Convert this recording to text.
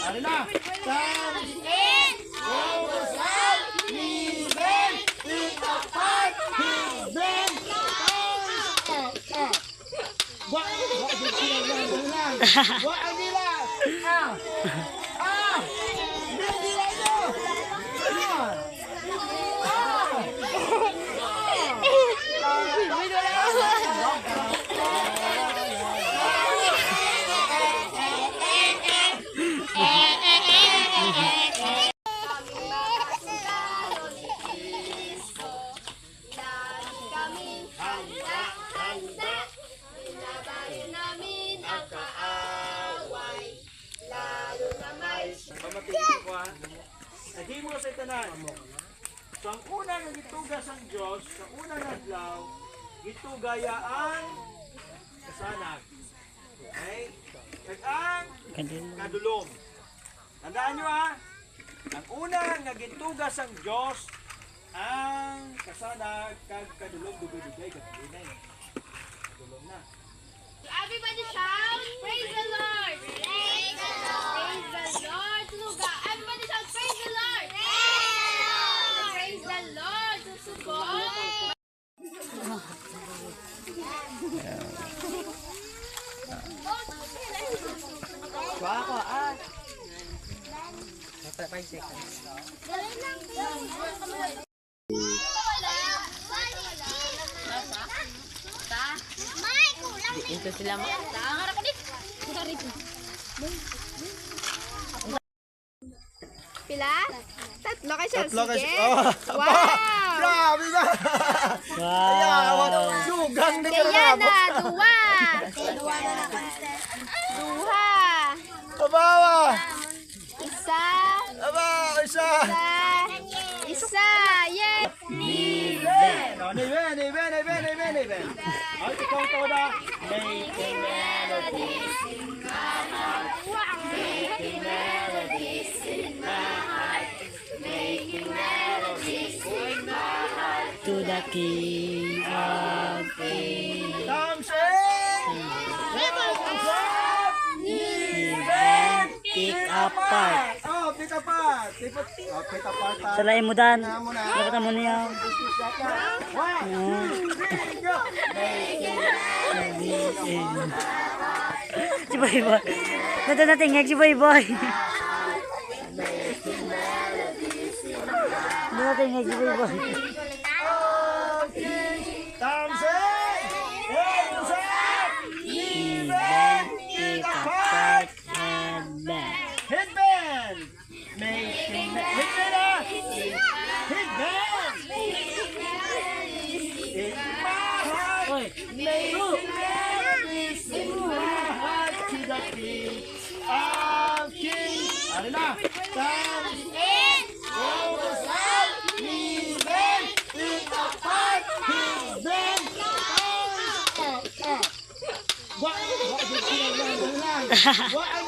Ano na? Something goes out, even in a part, even Buat dia lang. Buat Adila. Dia tu. Hindi mo sa itanan. So ang unang nagitugas ang Diyos, sa unang adlaw, gitugaya ang kasanag. Okay? Kag ang kadulom. Tandaan nyo ha, ang unang nagitugas ang Diyos, ang kasanag, kag kadulom, dugay-dugay, kag-inay. Kadulom na. Everybody shout, praise the Lord! Praise the Lord! Praise the Lord! Luga! Everybody shout, praise the Lord! Praise the Lord! Susubok! Wala ko, Ito sila mo. Pila? Tatlo kayo siya. Tatlo kayo. Sige. Oh, Wow! grabe ba? Wow! Sugang na Kaya na, duwa! Duha! Abawa! Isa! Abawa! Isa! Isa! Yes! Niven! Ay, ikaw to na. Making melodies in my heart. Making melodies in my heart. Making melodies in my heart. To the King of Kings. Pick apart. Oh, pick apart. Pick apart. Salay mo dan. Dapat mo niya. Si Boy Boy. Nato natingag si Boy Boy. Natingag si Boy Boy. Pick apart and back. Headband! Making headband! Headband! In my heart! Making melodies in my heart to the King of Kings! Ano na? Something goes out, even in a part, headband! Buat dia lang. Buat